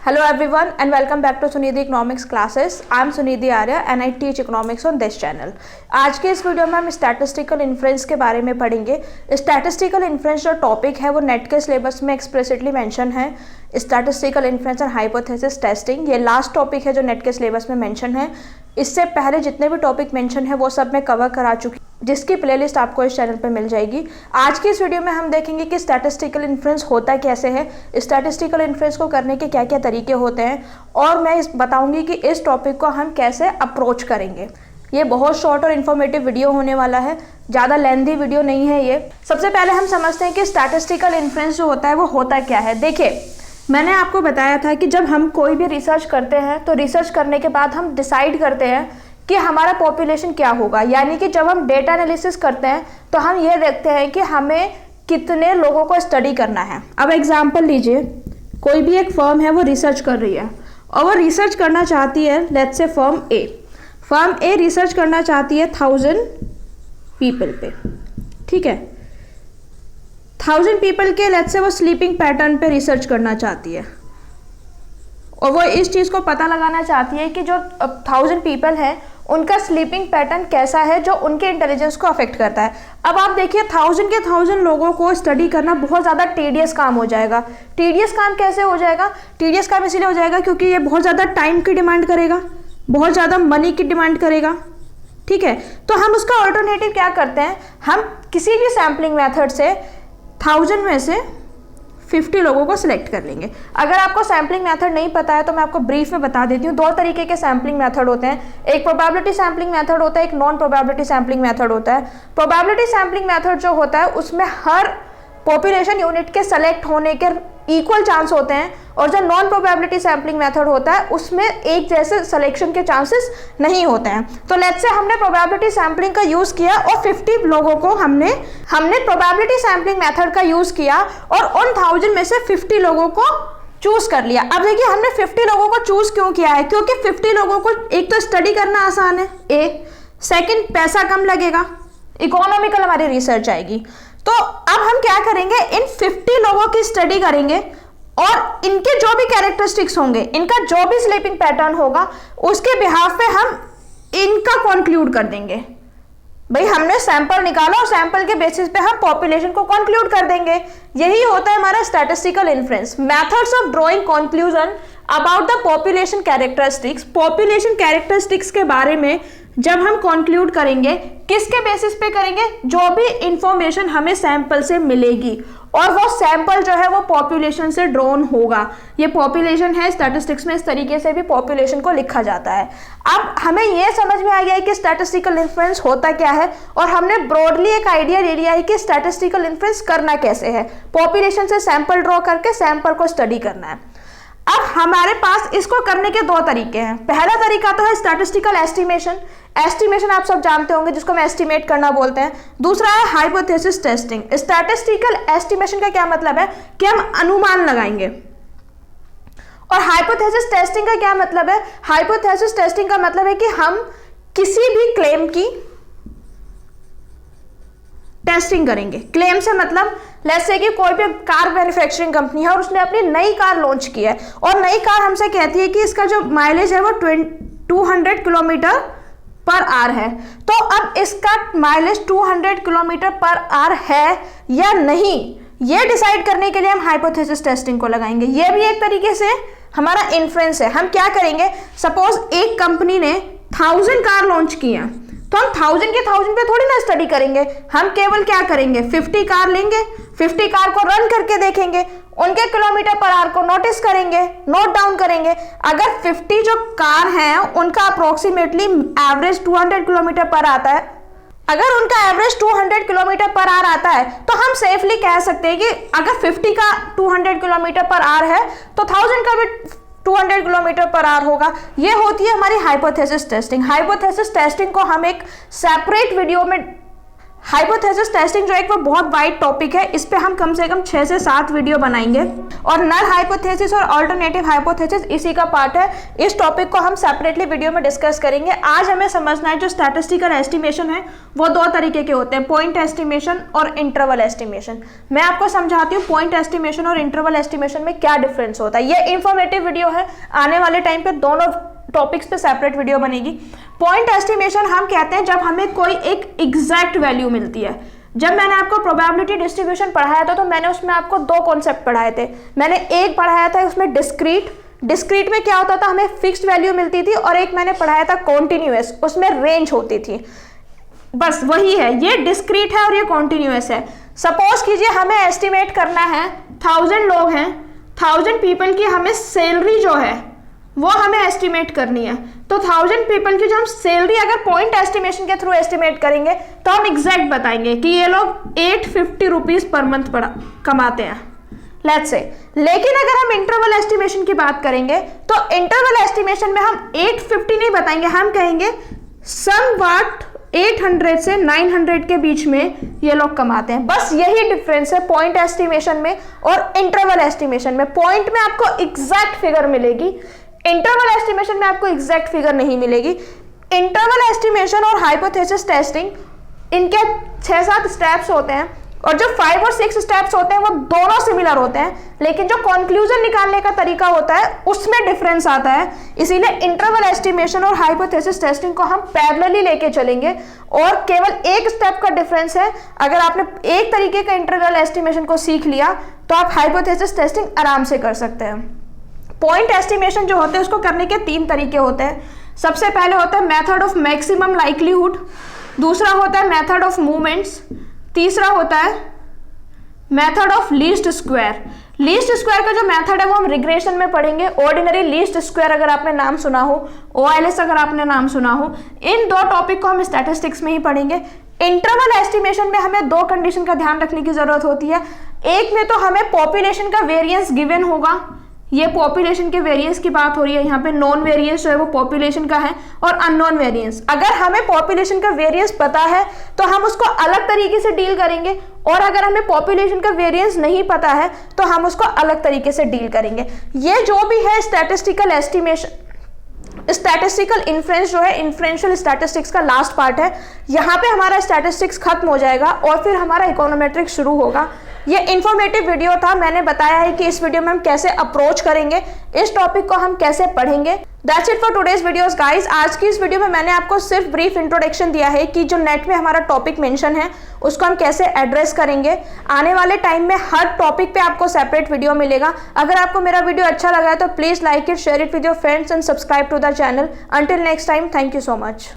Hello everyone and welcome back to Sunidhi economics classes. I am Sunidhi Arya and I teach economics on this channel. आज के इस video में हम statistical inference के बारे में पढ़ेंगे। स्टैटिस्टिकल इन्फ्रेंस जो टॉपिक है वो नेट के सिलेबस में एक्सप्लिसिटली मेंशन है। Statistical inference and hypothesis testing ये लास्ट टॉपिक है जो नेट के सिलेबस में मेंशन है। इससे पहले जितने भी टॉपिक मेंशन है वो सब मैं कवर करा चुकी, जिसकी प्लेलिस्ट आपको इस चैनल पर मिल जाएगी। आज की इस वीडियो में हम देखेंगे कि स्टैटिस्टिकल इन्फ्रेंस होता कैसे है, स्टैटिस्टिकल इन्फ्रेंस को करने के क्या क्या तरीके होते हैं, और मैं बताऊंगी कि इस टॉपिक को हम कैसे अप्रोच करेंगे। ये बहुत शॉर्ट और इन्फॉर्मेटिव वीडियो होने वाला है, ज़्यादा लेंथी वीडियो नहीं है ये। सबसे पहले हम समझते हैं कि स्टैटिस्टिकल इन्फ्रेंस जो होता है वो होता क्या है। देखिए, मैंने आपको बताया था कि जब हम कोई भी रिसर्च करते हैं तो रिसर्च करने के बाद हम डिसाइड करते हैं कि हमारा पॉपुलेशन क्या होगा। यानी कि जब हम डेटा एनालिसिस करते हैं तो हम ये देखते हैं कि हमें कितने लोगों को स्टडी करना है। अब एग्जांपल लीजिए, कोई भी एक फर्म है वो रिसर्च कर रही है और वो रिसर्च करना चाहती है, let's say firm a research करना चाहती है 1000 पीपल पे। ठीक है, 1000 पीपल के लेट्स से वो स्लीपिंग पैटर्न पे रिसर्च करना चाहती है और वो इस चीज़ को पता लगाना चाहती है कि जो 1000 पीपल हैं उनका स्लीपिंग पैटर्न कैसा है जो उनके इंटेलिजेंस को अफेक्ट करता है। अब आप देखिए, 1000 के 1000 लोगों को स्टडी करना बहुत ज़्यादा टीडियस काम हो जाएगा। टीडियस काम कैसे हो जाएगा? टीडियस काम इसीलिए हो जाएगा क्योंकि ये बहुत ज़्यादा टाइम की डिमांड करेगा, बहुत ज़्यादा मनी की डिमांड करेगा। ठीक है, तो हम उसका ऑल्टरनेटिव क्या करते हैं, हम किसी भी सैम्पलिंग मेथड से 1000 में से 50 लोगों को सिलेक्ट कर लेंगे। अगर आपको सैम्पलिंग मेथड नहीं पता है तो मैं आपको ब्रीफ में बता देती हूँ। दो तरीके के सैम्पलिंग मेथड होते हैं, एक प्रोबेबिलिटी सैम्पलिंग मेथड होता है, एक नॉन प्रोबेबिलिटी सैम्पलिंग मेथड होता है। प्रोबेबिलिटी सैम्पलिंग मेथड जो होता है उसमें हर पॉपुलेशन यूनिट के सेलेक्ट होने के इक्वल चांस होते हैं, और जो नॉन प्रोबेबिलिटी सैम्पलिंग मेथड होता है उसमें एक जैसे सिलेक्शन के चांसेस नहीं होते हैं। तो लेट्स से हमने प्रोबेबिलिटी सैम्पलिंग का यूज किया और 50 लोगों को हमने प्रोबेबिलिटी सैम्पलिंग मेथड का यूज किया और उन 1000 में से 50 लोगों को चूज कर लिया। अब देखिए, हमने 50 लोगों को चूज क्यों किया है? क्योंकि 50 लोगों को एक तो स्टडी करना आसान है, एक सेकेंड पैसा कम लगेगा, इकोनॉमिकल हमारी रिसर्च आएगी। तो अब हम क्या करेंगे, इन 50 लोगों की स्टडी करेंगे और इनके जो भी कैरेक्टरिस्टिक्स होंगे, इनका जो भी स्लीपिंग पैटर्न होगा, उसके बिहाफ पे हम इनका कंक्लूड कर देंगे। भाई, हमने सैंपल निकाला और सैंपल के बेसिस पे हम पॉपुलेशन को कंक्लूड कर देंगे। यही होता है हमारा statistical inference. Methods of drawing conclusion about the population characteristics. Population characteristics के बारे में जब हम कंक्लूड करेंगे, किसके बेसिस पे करेंगे? जो भी इंफॉर्मेशन हमें सैंपल से मिलेगी, और वो सैंपल जो है वो पॉपुलेशन से ड्रॉन होगा। ये पॉपुलेशन है, स्टैटिस्टिक्स में इस तरीके से भी पॉपुलेशन को लिखा जाता है। अब हमें ये समझ में आ गया है कि स्टैटिस्टिकल इन्फ्रेंस होता क्या है, और हमने ब्रॉडली एक आइडिया ले लिया है कि स्टैटिस्टिकल इन्फ्रेंस करना कैसे है। पॉपुलेशन से सैंपल ड्रॉ करके सैंपल को स्टडी करना है। अब हमारे पास इसको करने के दो तरीके हैं। पहला तरीका तो है स्टैटिस्टिकल एस्टिमेशन। एस्टिमेशन आप सब जानते होंगे, जिसको हम एस्टिमेट करना बोलते हैं। दूसरा है हाइपोथेसिस टेस्टिंग। स्टैटिस्टिकल एस्टिमेशन का क्या मतलब है कि हम अनुमान लगाएंगे, और हाइपोथेसिस टेस्टिंग का क्या मतलब है? हाइपोथेसिस टेस्टिंग का मतलब है कि हम किसी भी क्लेम की टेस्टिंग करेंगे। क्लेम से मतलब लेट्स से कि कोई भी कार मैन्युफैक्चरिंग कंपनी है और उसने अपनी नई कार लॉन्च की है, और नई कार हमसे कहती है कि इसका जो माइलेज है वो 200 किलोमीटर पर आवर है। तो अब इसका माइलेज 200 किलोमीटर पर आवर है या नहीं, ये डिसाइड करने के लिए हम हाइपोथेसिस टेस्टिंग को लगाएंगे। ये भी एक तरीके से हमारा इन्फ्रेंस है। हम क्या करेंगे, सपोज एक कंपनी ने 1000 कार लॉन्च की हैं, तो हम 1000 के 1000 पे थोड़ी ना स्टडी करेंगे। हम केवल क्या करेंगे, 50 कार लेंगे, 50 कार को रन करके देखेंगे, उनके किलोमीटर पर आवर को नोटिस करेंगे, नोट डाउन करेंगे। अगर 50 जो कार हैं उनका अप्रोक्सीमेटली एवरेज 200 किलोमीटर पर आता है, अगर उनका एवरेज 200 किलोमीटर पर आवर आता है, तो हम सेफली कह सकते हैं कि अगर 50 का 200 किलोमीटर पर आवर है तो 1000 का भी 200 किलोमीटर पर आवर होगा। ये होती है हमारी हाइपोथेसिस टेस्टिंग। हाइपोथेसिस टेस्टिंग को हम एक सेपरेट वीडियो में हाइपोथेसिस टेस्टिंग जो एक वो बहुत वाइड टॉपिक है, इस पे हम कम से कम 6 से 7 वीडियो बनाएंगे और नल हाइपोथेसिस और अल्टरनेटिव हाइपोथेसिस इसी का पार्ट है। इस टॉपिक को हम सेपरेटली वीडियो में डिस्कस करेंगे। आज हमें समझना है जो स्टैटिस्टिकल एस्टिमेशन है वो 2 तरीके के होते हैं, पॉइंट एस्टिमेशन और इंटरवल एस्टिमेशन। मैं आपको समझाती हूँ पॉइंट एस्टिमेशन और इंटरवल एस्टिमेशन में क्या डिफरेंस होता है। ये इंफॉर्मेटिव वीडियो है, आने वाले टाइम पे दोनों टॉपिक्स पे सेपरेट वीडियो बनेगी। पॉइंट एस्टिमेशन हम कहते हैं जब हमें कोई एक एग्जैक्ट वैल्यू मिलती है। जब मैंने आपको प्रोबेबिलिटी डिस्ट्रीब्यूशन पढ़ाया था तो मैंने उसमें आपको 2 कॉन्सेप्ट पढ़ाए थे। मैंने एक पढ़ाया था उसमें डिस्क्रीट में क्या होता था, हमें फिक्स्ड वैल्यू मिलती थी, और एक मैंने पढ़ाया था कॉन्टिन्यूअस, उसमें रेंज होती थी। बस वही है, ये डिस्क्रीट है और ये कॉन्टिन्यूअस है। सपोज कीजिए हमें एस्टिमेट करना है 1000 लोग हैं, 1000 पीपल की हमें सैलरी जो है वो हमें एस्टिमेट करनी है। तो 1000 पीपल की जो हम सैलरी अगर पॉइंट एस्टिमेशन के थ्रू एस्टिमेट करेंगे तो हम एग्जैक्ट बताएंगे कि ये लोग 850 रुपीज पर मंथ कमाते हैं, लेट्स से। लेकिन अगर हम इंटरवल एस्टिमेशन की बात करेंगे तो इंटरवल एस्टिमेशन में हम 850 नहीं बताएंगे, हम कहेंगे समवॉट 800 से 900 के बीच में ये लोग कमाते हैं। बस यही डिफरेंस है पॉइंट एस्टिमेशन में और इंटरवल एस्टिमेशन में। पॉइंट में आपको एग्जैक्ट फिगर मिलेगी, इंटरवल एस्टिमेशन में आपको एग्जैक्ट फिगर नहीं मिलेगी। इंटरवल एस्टिमेशन और हाइपोथेसिस टेस्टिंग, इनके 6-7 स्टेप्स होते हैं और जो 5 और 6 स्टेप्स होते हैं वो दोनों सिमिलर होते हैं, लेकिन जो कंक्लूजन निकालने का तरीका होता है उसमें डिफरेंस आता है। इसीलिए इंटरवल एस्टिमेशन और हाइपोथेसिस टेस्टिंग को हम पैरेलली लेके चलेंगे और केवल एक स्टेप का डिफरेंस है। अगर आपने एक तरीके का इंटरवल एस्टिमेशन को सीख लिया तो आप हाइपोथेसिस टेस्टिंग आराम से कर सकते हैं। पॉइंट एस्टिमेशन जो होते हैं उसको करने के 3 तरीके होते हैं। सबसे पहले होता है मेथड ऑफ मैक्सिमम लाइक्लीहुड, दूसरा होता है मेथड ऑफ मूवमेंट्स, तीसरा होता है method of least square. Least square का जो मेथड है वो हम रिग्रेशन में पढ़ेंगे। ऑर्डिनरी लीस्ट स्क्वायर अगर आपने नाम सुना हो, OLS अगर आपने नाम सुना हो, इन 2 टॉपिक को हम स्टैटिस्टिक्स में ही पढ़ेंगे। इंटरवल एस्टिमेशन में हमें 2 कंडीशन का ध्यान रखने की जरूरत होती है। एक में तो हमें पॉपुलेशन का वेरिएंस गिवन होगा, ये पॉपुलेशन के वेरिएंस की बात हो रही है, यहाँ पे नॉन वेरिएंस जो है वो पॉपुलेशन का है और अननोन वेरिएंस। अगर हमें पॉपुलेशन का वेरिएंस पता है तो हम उसको अलग तरीके से डील करेंगे, और अगर हमें पॉपुलेशन का वेरिएंस नहीं पता है तो हम उसको अलग तरीके से डील करेंगे। ये जो भी है स्टैटिस्टिकल एस्टिमेशन, स्टैटिस्टिकल इन्फ्रेंस जो है इन्फ्रेंशियल स्टैटिस्टिक्स का लास्ट पार्ट है। यहाँ पे हमारा स्टैटिस्टिक्स खत्म हो जाएगा और फिर हमारा इकोनोमेट्रिक्स शुरू होगा। ये इन्फॉर्मेटिव वीडियो था, मैंने बताया है कि इस वीडियो में हम कैसे अप्रोच करेंगे, इस टॉपिक को हम कैसे पढ़ेंगे। That's it for today's videos guys. आज की इस वीडियो में मैंने आपको सिर्फ ब्रीफ इंट्रोडक्शन दिया है कि जो नेट में हमारा टॉपिक मेंशन है उसको हम कैसे एड्रेस करेंगे। आने वाले टाइम में हर टॉपिक पे आपको सेपरेट वीडियो मिलेगा। अगर आपको मेरा वीडियो अच्छा लगा है तो please like it, share it with your friends and subscribe to the channel. Until next time, thank you so much.